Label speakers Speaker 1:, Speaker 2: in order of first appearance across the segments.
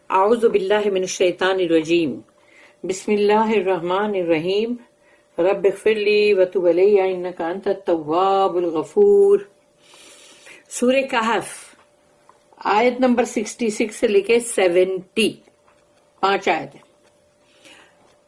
Speaker 1: اعوذ باللہ من الشیطان الرجیم بسم اللہ الرحمن الرحیم رب اغفر لی وتب علی انک انت التواب الغفور۔ سورہ کہف آیت نمبر 66 سے لے کے 70، 5 آیت ہے۔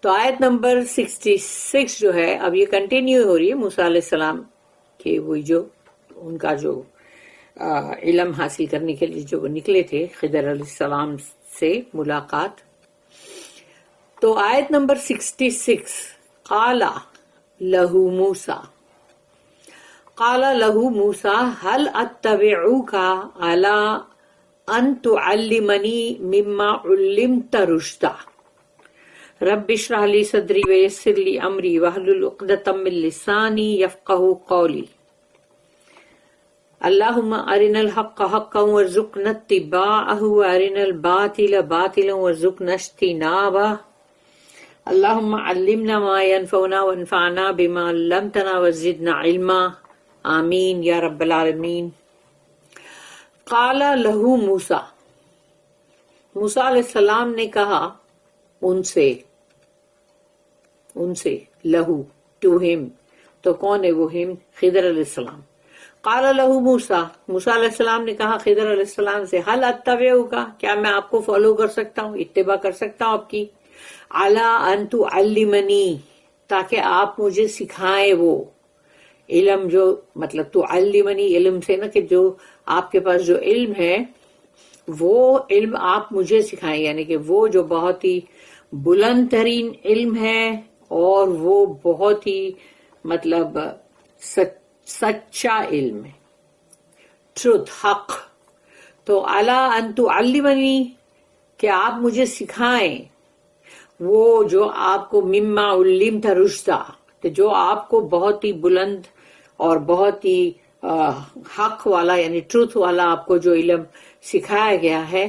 Speaker 1: تو آیت نمبر 66 جو ہے اب یہ کنٹینیو ہو رہی ہے موسیٰ علیہ السلام کے وہی جو ان کا جو علم حاصل کرنے کے لیے جو نکلے تھے خضر علیہ السلام سے ملاقات۔ تو آیت نمبر 66 قال لہو موسیٰ، قال لہو موسیٰ هل اتبعوک علی ان تعلمنی مما علمت رشدا رب اشرح لی صدری ویسر لی امری واحلل عقدۃ من لسانی یفقہوا قولی اللہم ارنا الحق حقا وارزقنا اتباعہ وارنا الباطل باطلا وارزقنا اجتنابہ اللہم علمنا ما ينفعنا وانفعنا بما علمتنا وزدنا علما آمین یا رب العالمین۔ قال لہو موسیٰ، موسیٰ علیہ السلام نے کہا ان سے لہو ٹو ہم، تو کون ہے وہ ہم؟ خضر علیہ السلام۔ قال لہو موسیٰ، موسیٰ علیہ السلام نے کہا خضر علیہ السلام سے هل اتبعوک، کیا میں آپ کو فالو کر سکتا ہوں، اتباع کر سکتا ہوں آپ کی، علی ان تعلمنی، تاکہ آپ مجھے سکھائیں وہ علم جو مطلب تعلمنی علم سے نا کہ جو آپ کے پاس جو علم ہے وہ علم آپ مجھے سکھائیں، یعنی کہ وہ جو بہت ہی بلند ترین علم ہے اور وہ بہت ہی مطلب سچا علم ہے، ٹروتھ، حق۔ تو علی ان تعلمنی کہ آپ مجھے سکھائیں وہ جو آپ کو مما علمت رشدا، کہ جو آپ کو بہت ہی بلند اور بہت ہی حق والا یعنی ٹروتھ والا آپ کو جو علم سکھایا گیا ہے،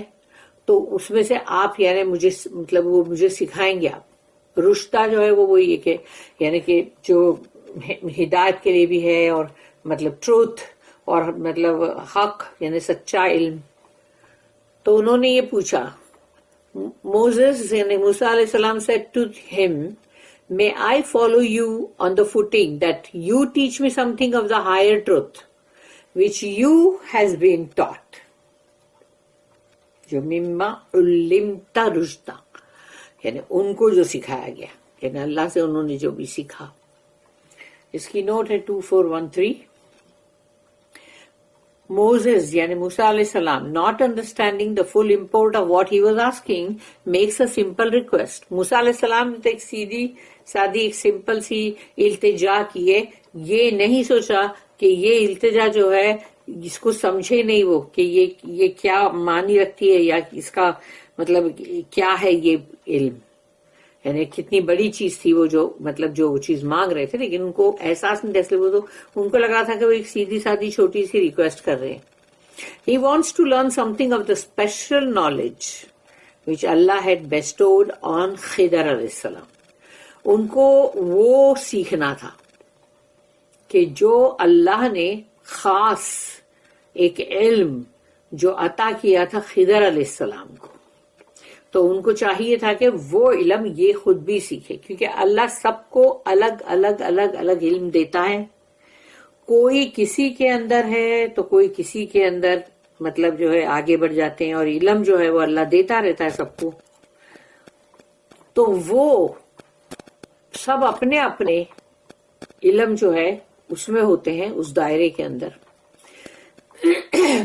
Speaker 1: تو اس میں سے آپ یعنی مجھے مطلب وہ مجھے سکھائیں گے آپ۔ رشدہ جو ہے وہ وہی ہے کہ یعنی کہ جو ہدایت کے لیے بھی ہے اور مطلب ٹروتھ اور مطلب حق یعنی سچا علم۔ تو انہوں نے یہ پوچھا، موسیٰ یعنی موسیٰ علیہ السلام said to him, may I follow you on the footing that you teach me something of the higher truth which you has been taught، جو مما علمت رشدا یعنی ان کو جو سکھایا گیا، یعنی اللہ سے انہوں نے جو بھی سیکھا۔ اس کی نوٹ ہے 2413۔ Moses یعنی موسیٰ علیہ السلام not understanding the full import of what he was asking makes a simple request۔ موسیٰ علیہ السلام نے تو ایک سیدھی سادی ایک سمپل سی التجا کی ہے، یہ نہیں سوچا کہ یہ التجا جو ہے جس کو سمجھے نہیں وہ کہ یہ کیا معنی رکھتی ہے یا اس کا مطلب کیا ہے یہ علم، یعنی کتنی بڑی چیز تھی وہ جو مطلب جو چیز مانگ رہے تھے، لیکن ان کو احساس نہیں تھا، اس لیے وہ تو ان کو لگا تھا کہ وہ ایک سیدھی سادی چھوٹی سی ریکویسٹ کر رہے ہیں۔ He wants to learn something of the special knowledge which Allah had bestowed on خضر علیہ السلام۔ ان کو وہ سیکھنا تھا کہ جو اللہ نے خاص ایک علم جو عطا کیا تھا خضر علیہ السلام کو، تو ان کو چاہیے تھا کہ وہ علم یہ خود بھی سیکھے، کیونکہ اللہ سب کو الگ الگ الگ الگ علم دیتا ہے، کوئی کسی کے اندر ہے تو کوئی کسی کے اندر مطلب جو ہے آگے بڑھ جاتے ہیں، اور علم جو ہے وہ اللہ دیتا رہتا ہے سب کو۔ تو وہ سب اپنے اپنے علم جو ہے اس میں ہوتے ہیں اس دائرے کے اندر۔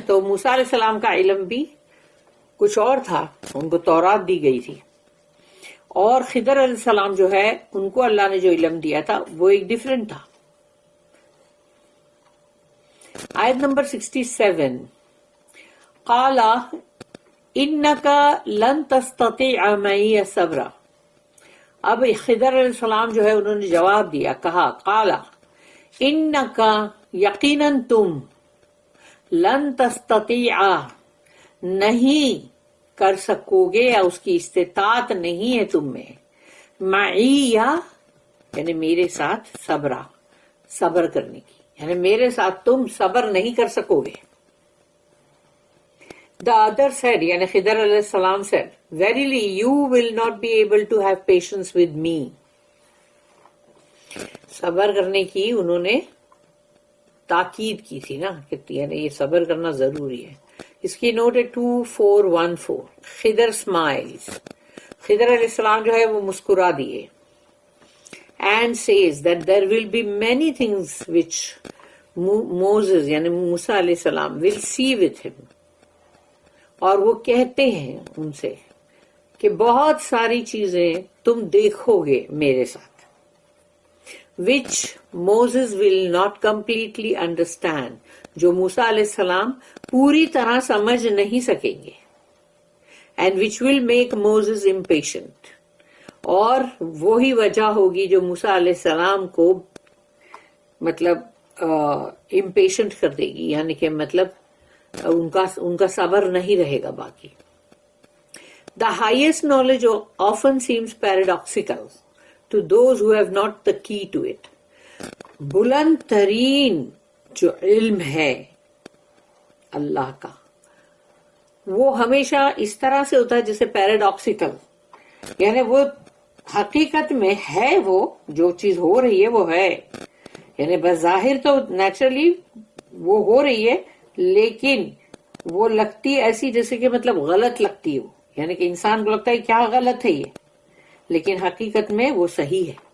Speaker 1: تو موسیٰ علیہ السلام کا علم بھی کچھ اور تھا، ان کو تورات دی گئی تھی، اور خضر علیہ السلام جو ہے ان کو اللہ نے جو علم دیا تھا وہ ایک ڈیفرنٹ تھا۔ آیت نمبر 67 قال انک لن تستطیع معی صبرا۔ اب خضر علیہ السلام جو ہے انہوں نے جواب دیا، کہا قال انک یقیناً تم، لن تستطیع نہیں کر سکو گے یا اس کی استطاعت نہیں ہے تم میں، معی یعنی میرے ساتھ صبر کرنے کی، یعنی میرے ساتھ تم صبر نہیں کر سکو گے۔ The other said, یعنی خضر علیہ السلام said, verily you will not be able to have patience with me. صبر کرنے کی انہوں نے تاکید کی تھی نا کہ یعنی یہ صبر کرنا ضروری ہے. اس کی نوٹ ہے 2414. خضر smiles. خضر علیہ السلام جو ہے وہ مسکرا دیے. And says that there will be many things which Moses یعنی موسیٰ علیہ السلام will see with him. اور وہ کہتے ہیں ان سے کہ بہت ساری چیزیں تم دیکھو گے میرے ساتھ. which Moses will not completely understand. جو موسیٰ علیہ السلام پوری طرح سمجھ نہیں سکیں گے. and which will make Moses impatient. اور وہی وجہ ہوگی جو موسیٰ علیہ السلام کو مطلب امپیشنٹ کر دے گی, یعنی کہ مطلب ان کا صبر نہیں رہے گا باقی. The highest knowledge often seems paradoxical to those who have not the key to it. بلند ترین جو علم ہے اللہ کا وہ ہمیشہ اس طرح سے ہوتا ہے جیسے پیراڈاکسیکل, یعنی وہ حقیقت میں ہے, وہ جو چیز ہو رہی ہے وہ ہے, یعنی بظاہر تو نیچرلی وہ ہو رہی ہے لیکن وہ لگتی ایسی جیسے کہ مطلب غلط لگتی ہے, یعنی کہ انسان کو لگتا ہے کیا غلط ہے یہ, لیکن حقیقت میں وہ صحیح ہے.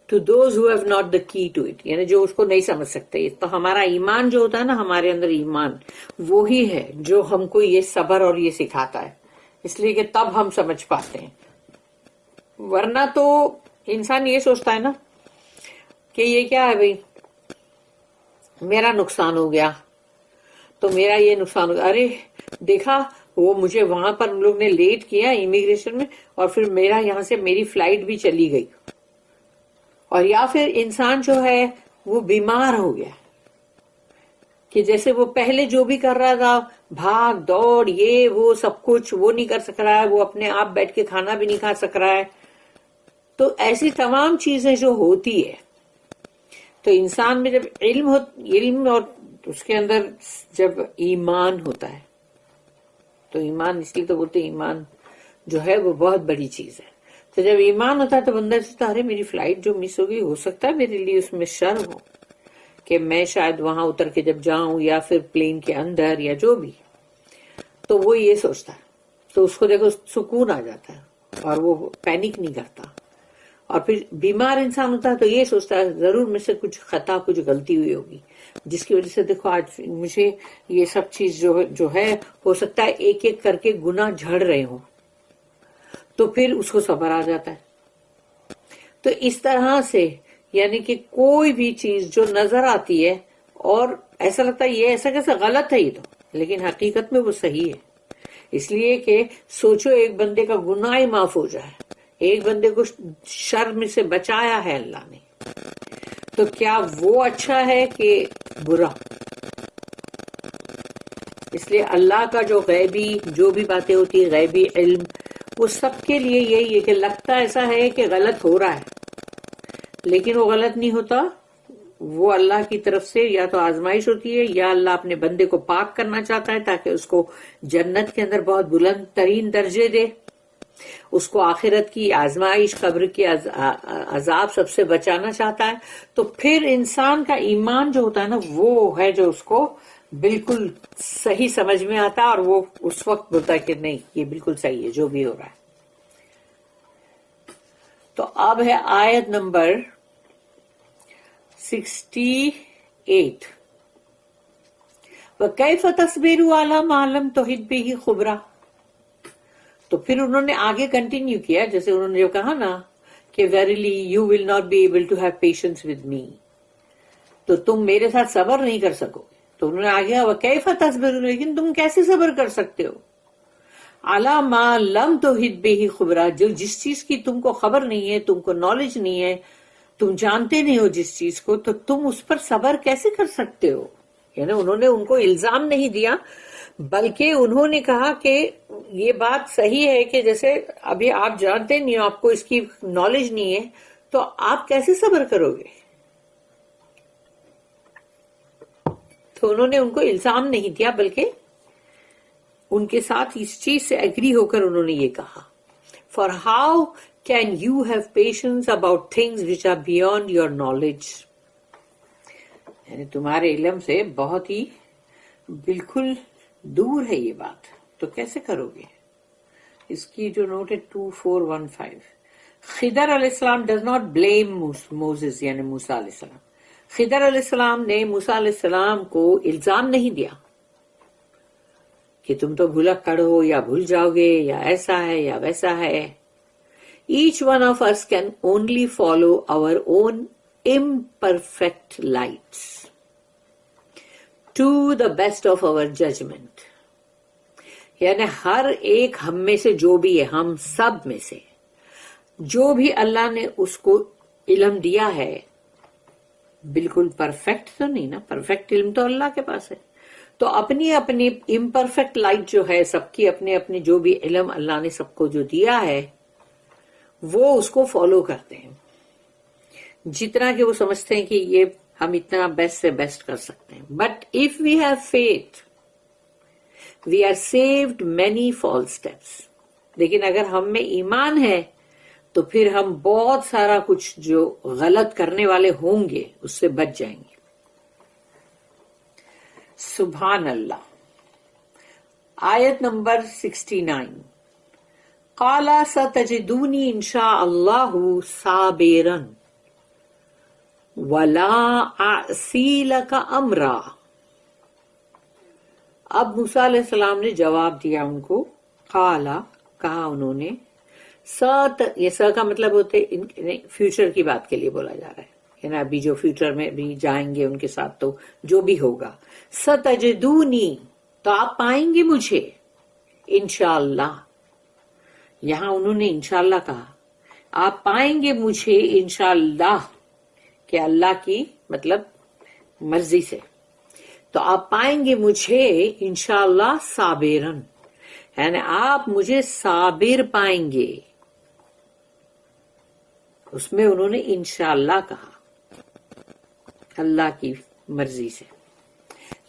Speaker 1: To those who have not the key to it, یعنی جو اس کو نہیں سمجھ سکتے. تو ہمارا ایمان جو ہوتا ہے نا, ہمارے اندر ایمان وہی ہے جو ہم کو یہ صبر اور یہ سکھاتا ہے, اس لیے کہ تب ہم سمجھ پاتے ہیں. ورنہ تو انسان یہ سوچتا ہے نا کہ یہ کیا ہے بھائی, میرا نقصان ہو گیا تو میرا یہ نقصان ہو گیا, ارے دیکھا وہ مجھے وہاں پر ان لوگ نے لیٹ کیا امیگریشن میں اور پھر میرا یہاں سے میری فلائٹ بھی چلی گئی. اور یا پھر انسان جو ہے وہ بیمار ہو گیا کہ جیسے وہ پہلے جو بھی کر رہا تھا بھاگ دوڑ یہ وہ سب کچھ وہ نہیں کر سک رہا ہے, وہ اپنے آپ بیٹھ کے کھانا بھی نہیں کھا سک رہا ہے. تو ایسی تمام چیزیں جو ہوتی ہے تو انسان میں جب علم اور اس کے اندر جب ایمان ہوتا ہے تو ایمان, اس لیے تو بولتے ایمان جو ہے وہ بہت بڑی چیز ہے. تو جب ایمان ہوتا ہے تو بندہ سوچتا ارے میری فلائٹ جو مس ہوگی ہو سکتا ہے میرے لیے اس میں شر ہو کہ میں شاید وہاں اتر کے جب جاؤں یا پھر پلین کے اندر یا جو بھی, تو وہ یہ سوچتا ہے. تو اس کو دیکھو سکون آ جاتا ہے اور وہ پینک نہیں کرتا. اور پھر بیمار انسان ہوتا ہے تو یہ سوچتا ہے ضرور مجھ سے کچھ خطا کچھ غلطی ہوئی ہوگی جس کی وجہ سے دیکھو آج مجھے یہ سب چیز جو ہے ہو سکتا ہے ایک ایک کر کے گناہ جھڑ رہے ہوں, تو پھر اس کو صبر آ جاتا ہے. تو اس طرح سے یعنی کہ کوئی بھی چیز جو نظر آتی ہے اور ایسا لگتا ہے یہ ایسا کیسے غلط ہے یہ تو, لیکن حقیقت میں وہ صحیح ہے. اس لیے کہ سوچو ایک بندے کا گناہ ہی معاف ہو جائے, ایک بندے کو شر سے بچایا ہے اللہ نے, تو کیا وہ اچھا ہے کہ برا؟ اس لیے اللہ کا جو غیبی جو بھی باتیں ہوتی ہے غیبی علم وہ سب کے لیے یہی ہے کہ لگتا ایسا ہے کہ غلط ہو رہا ہے لیکن وہ غلط نہیں ہوتا. وہ اللہ کی طرف سے یا تو آزمائش ہوتی ہے یا اللہ اپنے بندے کو پاک کرنا چاہتا ہے تاکہ اس کو جنت کے اندر بہت بلند ترین درجے دے, اس کو آخرت کی آزمائش قبر کی عذاب سب سے بچانا چاہتا ہے. تو پھر انسان کا ایمان جو ہوتا ہے نا وہ ہے جو اس کو بالکل صحیح سمجھ میں آتا ہے اور وہ اس وقت بولتا ہے کہ نہیں یہ بالکل صحیح ہے جو بھی ہو رہا ہے. تو اب ہے آیت نمبر 68. وَكَيْفَ تَصْبِرُ عَلَى مَا لَمْ تُحِطْ بِهِ خُبْرًا. تو پھر انہوں نے آگے کنٹینیو کیا جیسے انہوں نے جو کہا نا کہ verily you will not be able to have patience with me, تو تم میرے ساتھ صبر نہیں کر سکو. تو انہوں نے آگے وَكَيْفَ تَصْبِرُ, لیکن تم کیسے صبر کر سکتے ہو عَلَى مَا لَمْ تُحِطْ بِهِ خُبْرًا, جو جس چیز کی تم کو خبر نہیں ہے, تم کو نالج نہیں ہے, تم جانتے نہیں ہو جس چیز کو, تو تم اس پر صبر کیسے کر سکتے ہو. یعنی انہوں نے ان کو الزام نہیں دیا بلکہ انہوں نے کہا کہ یہ بات صحیح ہے کہ جیسے ابھی آپ جانتے نہیں ہو, آپ کو اس کی نالج نہیں ہے, تو آپ کیسے صبر کرو گے. تو انہوں نے ان کو الزام نہیں دیا بلکہ ان کے ساتھ اس چیز سے ایگری ہو کر انہوں نے یہ کہا for how can you have patience about things which are beyond your knowledge, یعنی تمہارے علم سے بہت ہی بالکل دور ہے یہ بات، تو کیسے کرو گے؟ اس کی جو نوٹ ہے 2415، خضر علیہ السلام ڈز ناٹ بلیم موسیس یعنی موسیٰ علیہ السلام. خضر علیہ السلام نے موسیٰ علیہ السلام کو الزام نہیں دیا کہ تم تو بھلک ہو یا بھول جاؤ گے یا ایسا ہے یا ویسا ہے. Each one of us can only follow our own imperfect lights to the best of our judgment. یعنی ہر ایک ہم میں سے جو بھی ہے، ہم سب میں سے جو بھی اللہ نے اس کو علم دیا ہے، بالکل پرفیکٹ تو نہیں نا، پرفیکٹ علم تو اللہ کے پاس ہے، تو اپنی اپنی امپرفیکٹ لائٹ جو ہے سب کی، اپنے اپنے جو بھی علم اللہ نے سب کو جو دیا ہے وہ اس کو فالو کرتے ہیں جتنا کہ وہ سمجھتے ہیں کہ یہ ہم اتنا بیسٹ سے بیسٹ کر سکتے ہیں. But if we have faith we are saved many false steps. لیکن اگر ہم میں ایمان ہے تو پھر ہم بہت سارا کچھ جو غلط کرنے والے ہوں گے اس سے بچ جائیں گے. سبحان اللہ. آیت نمبر 69، قال ستجدونی انشاء اللہ صابرا ولا اعصی لک امرا. اب موسیٰ علیہ السلام نے جواب دیا ان کو، قالا کہا انہوں نے، یہ س کا مطلب ہوتے فیوچر کی بات کے لیے بولا جا رہا ہے، یعنی ابھی جو فیوچر میں بھی جائیں گے ان کے ساتھ تو جو بھی ہوگا، ستجدونی تو آپ پائیں گے مجھے، انشاءاللہ. یہاں انہوں نے انشاءاللہ کہا، آپ پائیں گے مجھے انشاءاللہ، کہ اللہ کی مطلب مرضی سے، تو آپ پائیں گے مجھے انشاءاللہ صابرن، یعنی آپ مجھے صابر پائیں گے. اس میں انہوں نے انشاءاللہ کہا اللہ کی مرضی سے،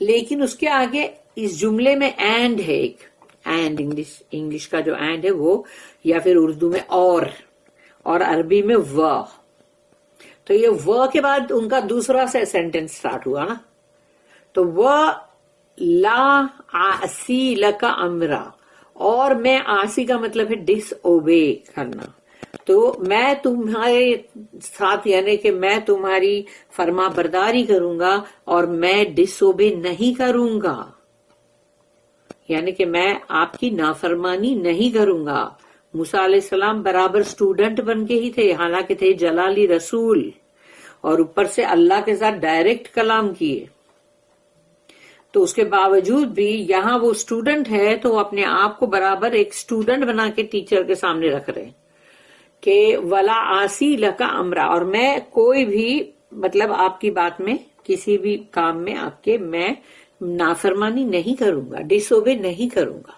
Speaker 1: لیکن اس کے آگے اس جملے میں اینڈ ہے، ایک اینڈ انگلش کا جو اینڈ ہے وہ، یا پھر اردو میں اور عربی میں و. تو یہ و کے بعد ان کا دوسرا سے سینٹینس سٹارٹ ہوا نا، تو وہ لا آسی لکا امرا، اور میں آسی کا مطلب ہے ڈس اوبے کرنا، تو میں تمہارے ساتھ یعنی کہ میں تمہاری فرما برداری کروں گا اور میں ڈس اوبے نہیں کروں گا، یعنی کہ میں آپ کی نافرمانی نہیں کروں گا. موسیٰ علیہ السلام برابر اسٹوڈنٹ بن کے ہی تھے، حالانکہ تھے جلالی رسول، اور اوپر سے اللہ کے ساتھ ڈائریکٹ کلام کیے، تو اس کے باوجود بھی یہاں وہ اسٹوڈنٹ ہے تو وہ اپنے آپ کو برابر ایک اسٹوڈنٹ بنا کے ٹیچر کے سامنے رکھ رہے ہیں کہ ولا آسی لکا امرا، اور میں کوئی بھی مطلب آپ کی بات میں کسی بھی کام میں آپ کے میں نافرمانی نہیں کروں گا، ڈس اوبے نہیں کروں گا.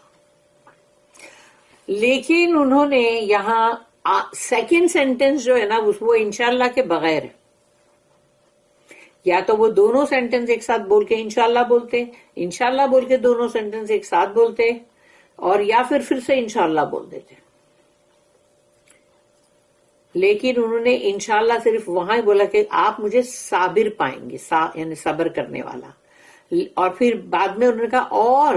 Speaker 1: لیکن انہوں نے یہاں سیکنڈ سینٹینس جو ہے نا وہ انشاءاللہ کے بغیر ہے، یا تو وہ دونوں سینٹینس ایک ساتھ بول کے انشاءاللہ بولتے، انشاءاللہ بول کے دونوں سینٹینس ایک ساتھ بولتے، اور یا پھر سے انشاءاللہ بول دیتے. لیکن انہوں نے انشاءاللہ صرف وہاں ہی بولا کہ آپ مجھے صابر پائیں گے، یعنی صبر کرنے والا، اور پھر بعد میں انہوں نے کہا اور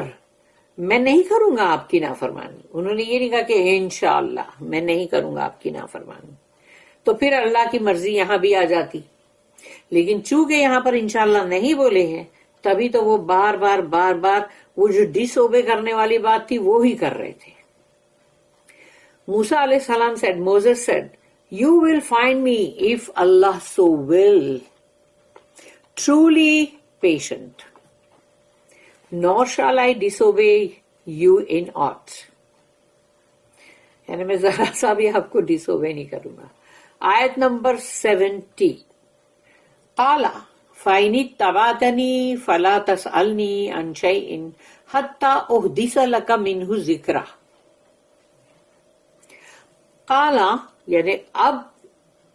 Speaker 1: میں نہیں کروں گا آپ کی نافرمانی. انہوں نے یہ نہیں کہا کہ انشاءاللہ میں نہیں کروں گا آپ کی نافرمانی، تو پھر اللہ کی مرضی یہاں بھی آ جاتی. لیکن چونکہ یہاں پر انشاءاللہ نہیں بولے ہیں، تبھی تو وہ بار بار وہ جو ڈس اوبے کرنے والی بات تھی وہ ہی کر رہے تھے. موسیٰ علیہ السلام said, Moses said, you will find me if Allah so will, truly patient, nor shall I disobey you in aught. یعنی میں ذرا سا بھی آپ کو ڈس اوبے نہیں کروں گا. آیت نمبر 70، قال فَإِنِ اتَّبَعْتَنِي فَلَا تَسْأَلْنِي عَنْ شَيْءٍ حَتَّى أُحْدِثَ لَكَ مِنْهُ ذِكْرًا. قال یعنی اب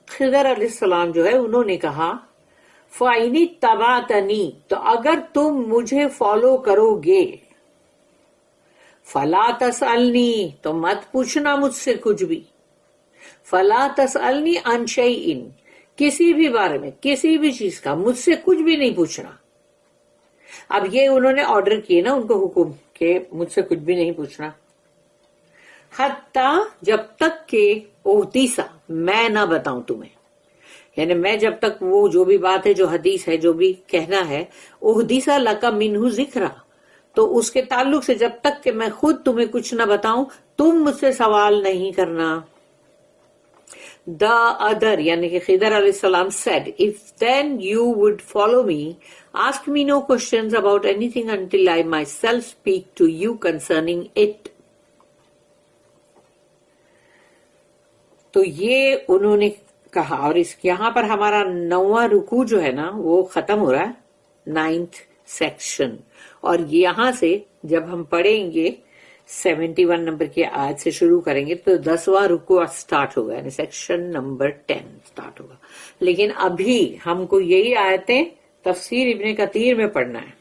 Speaker 1: خضر علیہ السلام جو ہے انہوں نے کہا فَإِنِ اتَّبَعْتَنِي، تو اگر تم مجھے فالو کرو گے، فلا تسألنی، تو مت پوچھنا مجھ سے کچھ بھی. فلا تسألنی عن شیء، کسی بھی بارے میں، کسی بھی چیز کا مجھ سے کچھ بھی نہیں پوچھنا. اب یہ انہوں نے آرڈر کیے نا ان کو حکم کہ مجھ سے کچھ بھی نہیں پوچھنا. حتیٰ، جب تک کہ احدیث، میں نہ بتاؤں تمہیں، یعنی میں جب تک وہ جو بھی بات ہے، جو حدیث ہے، جو بھی کہنا ہے، احدیث لک منہ ذکرا، تو اس کے تعلق سے جب تک کہ میں خود تمہیں کچھ نہ بتاؤں تم مجھ سے سوال نہیں کرنا. The other یعنی کہ خضر علیہ السلام said, if then you would follow me, ask me no questions about anything until I myself speak to you concerning it. تو یہ انہوں نے کہا. اور اس یہاں پر ہمارا 9واں رکوع جو ہے نا وہ ختم ہو رہا ہے، 9th سیکشن. اور یہاں سے جب ہم پڑھیں گے 71 نمبر کی آیت سے شروع کریں گے تو 10واں رکوع سٹارٹ ہوگا، یعنی سیکشن نمبر 10 سٹارٹ ہوگا. لیکن ابھی ہم کو یہی آیتیں تفسیر ابن کثیر میں پڑھنا ہے.